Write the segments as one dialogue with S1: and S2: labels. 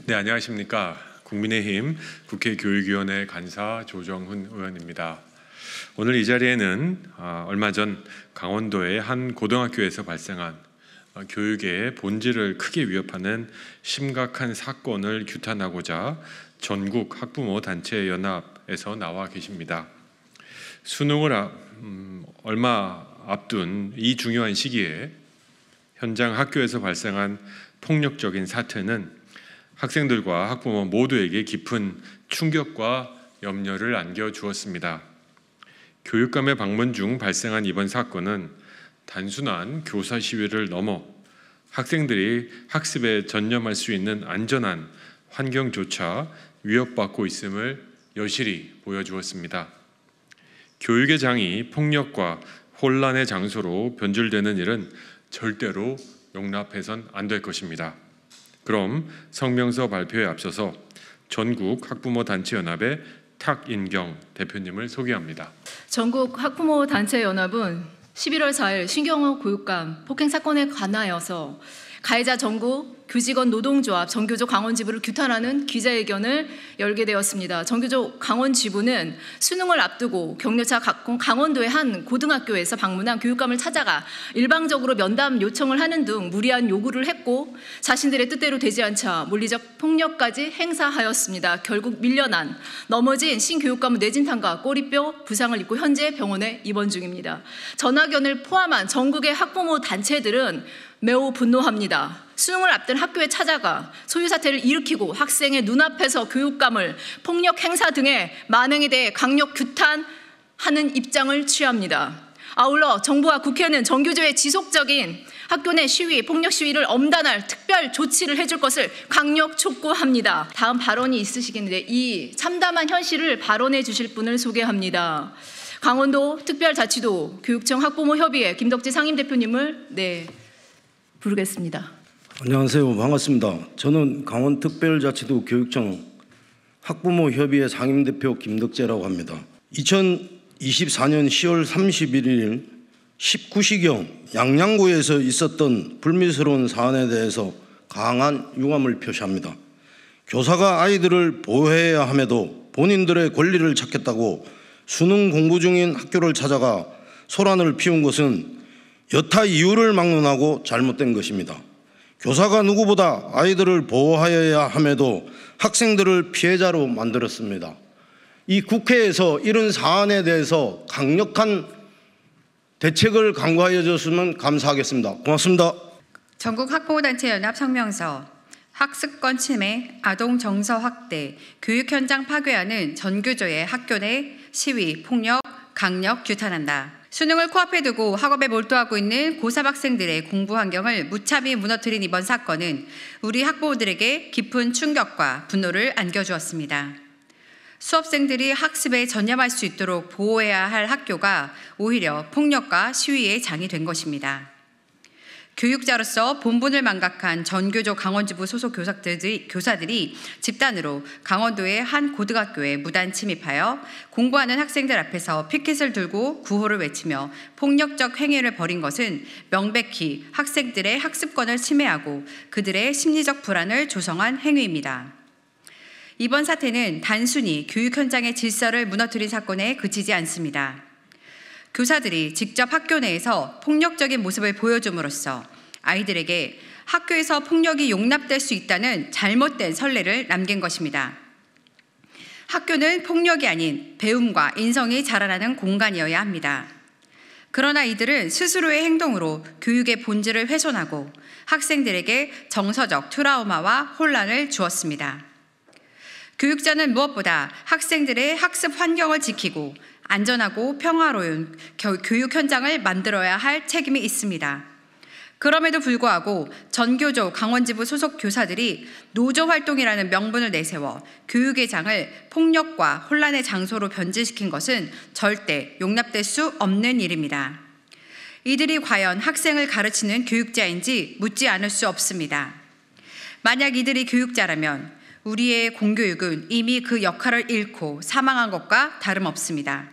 S1: 네, 안녕하십니까. 국민의힘 국회 교육위원회 간사 조정훈 의원입니다. 오늘 이 자리에는 얼마 전 강원도의 한 고등학교에서 발생한 교육의 본질을 크게 위협하는 심각한 사건을 규탄하고자 전국 학부모 단체 연합에서 나와 계십니다. 수능을 얼마 앞둔 이 중요한 시기에 현장 학교에서 발생한 폭력적인 사태는 학생들과 학부모 모두에게 깊은 충격과 염려를 안겨주었습니다. 교육감의 방문 중 발생한 이번 사건은 단순한 교사 시위를 넘어 학생들이 학습에 전념할 수 있는 안전한 환경조차 위협받고 있음을 여실히 보여주었습니다. 교육의 장이 폭력과 혼란의 장소로 변질되는 일은 절대로 용납해선 안 될 것입니다. 그럼 성명서 발표에 앞서서 전국 학부모 단체 연합의 탁인경 대표님을 소개합니다.
S2: 전국 학부모 단체 연합은 11월 4일 신경호 교육감 폭행 사건에 관하여서 가해자 전국 교직원 노동조합 전교조 강원지부를 규탄하는 기자회견을 열게 되었습니다. 전교조 강원지부는 수능을 앞두고 격려차 강원도의 한 고등학교에서 방문한 교육감을 찾아가 일방적으로 면담 요청을 하는 등 무리한 요구를 했고 자신들의 뜻대로 되지 않자 물리적 폭력까지 행사하였습니다. 결국 밀려난 넘어진 신교육감은 뇌진탕과 꼬리뼈 부상을 입고 현재 병원에 입원 중입니다. 전학연을 포함한 전국의 학부모 단체들은 매우 분노합니다. 수능을 앞둔 학교에 찾아가 소유 사태를 일으키고 학생의 눈앞에서 교육감을 폭력 행사 등의 만행에 대해 강력 규탄하는 입장을 취합니다. 아울러 정부와 국회는 전교조의 지속적인 학교 내 시위, 폭력 시위를 엄단할 특별 조치를 해줄 것을 강력 촉구합니다. 다음 발언이 있으시겠는데 이 참담한 현실을 발언해 주실 분을 소개합니다. 강원도 특별자치도 교육청 학부모협의회 김덕지 상임대표님을 부르겠습니다.
S3: 안녕하세요. 반갑습니다. 저는 강원특별자치도 교육청 학부모협의회 상임대표 김덕재라고 합니다. 2024년 10월 31일 19시경 양양구에서 있었던 불미스러운 사안에 대해서 강한 유감을 표시합니다. 교사가 아이들을 보호해야 함에도 본인들의 권리를 찾겠다고 수능 공부 중인 학교를 찾아가 소란을 피운 것은 여타 이유를 막론하고 잘못된 것입니다. 교사가 누구보다 아이들을 보호하여야 함에도 학생들을 피해자로 만들었습니다. 이 국회에서 이런 사안에 대해서 강력한 대책을 강구하여 줬으면 감사하겠습니다. 고맙습니다.
S4: 전국 학부모단체 연합 성명서 학습권 침해, 아동 정서 확대, 교육 현장 파괴하는 전교조의 학교 내 시위, 폭력, 강력 규탄한다. 수능을 코앞에 두고 학업에 몰두하고 있는 고3 학생들의 공부 환경을 무참히 무너뜨린 이번 사건은 우리 학부모들에게 깊은 충격과 분노를 안겨주었습니다. 수험생들이 학습에 전념할 수 있도록 보호해야 할 학교가 오히려 폭력과 시위의 장이 된 것입니다. 교육자로서 본분을 망각한 전교조 강원지부 소속 교사들이 집단으로 강원도의 한 고등학교에 무단 침입하여 공부하는 학생들 앞에서 피켓을 들고 구호를 외치며 폭력적 행위를 벌인 것은 명백히 학생들의 학습권을 침해하고 그들의 심리적 불안을 조성한 행위입니다. 이번 사태는 단순히 교육 현장의 질서를 무너뜨린 사건에 그치지 않습니다. 교사들이 직접 학교 내에서 폭력적인 모습을 보여줌으로써 아이들에게 학교에서 폭력이 용납될 수 있다는 잘못된 선례를 남긴 것입니다. 학교는 폭력이 아닌 배움과 인성이 자라나는 공간이어야 합니다. 그러나 이들은 스스로의 행동으로 교육의 본질을 훼손하고 학생들에게 정서적 트라우마와 혼란을 주었습니다. 교육자는 무엇보다 학생들의 학습 환경을 지키고 안전하고 평화로운 교육 현장을 만들어야 할 책임이 있습니다. 그럼에도 불구하고 전교조 강원지부 소속 교사들이 노조 활동이라는 명분을 내세워 교육의 장을 폭력과 혼란의 장소로 변질시킨 것은 절대 용납될 수 없는 일입니다. 이들이 과연 학생을 가르치는 교육자인지 묻지 않을 수 없습니다. 만약 이들이 교육자라면 우리의 공교육은 이미 그 역할을 잃고 사망한 것과 다름없습니다.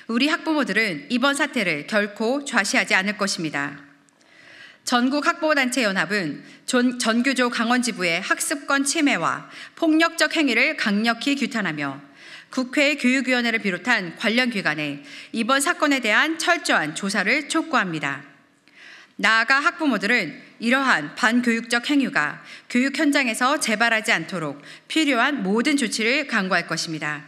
S4: 우리 학부모들은 이번 사태를 결코 좌시하지 않을 것입니다. 전국학부모단체연합은 전교조 강원지부의 학습권 침해와 폭력적 행위를 강력히 규탄하며 국회 교육위원회를 비롯한 관련 기관에 이번 사건에 대한 철저한 조사를 촉구합니다. 나아가 학부모들은 이러한 반교육적 행위가 교육 현장에서 재발하지 않도록 필요한 모든 조치를 강구할 것입니다.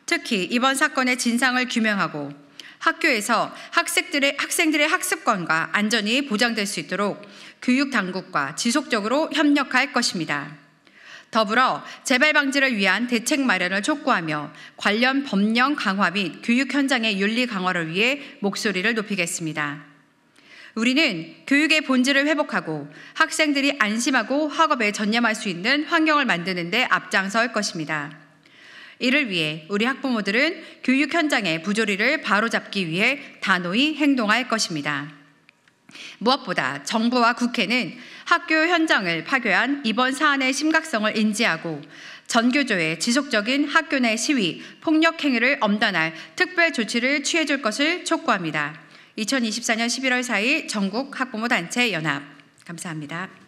S4: 특히 이번 사건의 진상을 규명하고 학교에서 학생들의 학습권과 안전이 보장될 수 있도록 교육당국과 지속적으로 협력할 것입니다. 더불어 재발 방지를 위한 대책 마련을 촉구하며 관련 법령 강화 및 교육 현장의 윤리 강화를 위해 목소리를 높이겠습니다. 우리는 교육의 본질을 회복하고 학생들이 안심하고 학업에 전념할 수 있는 환경을 만드는 데 앞장설 것입니다. 이를 위해 우리 학부모들은 교육 현장의 부조리를 바로잡기 위해 단호히 행동할 것입니다. 무엇보다 정부와 국회는 학교 현장을 파괴한 이번 사안의 심각성을 인지하고 전교조의 지속적인 학교 내 시위, 폭력 행위를 엄단할 특별 조치를 취해줄 것을 촉구합니다. 2024년 11월 4일 전국 학부모 단체 연합. 감사합니다.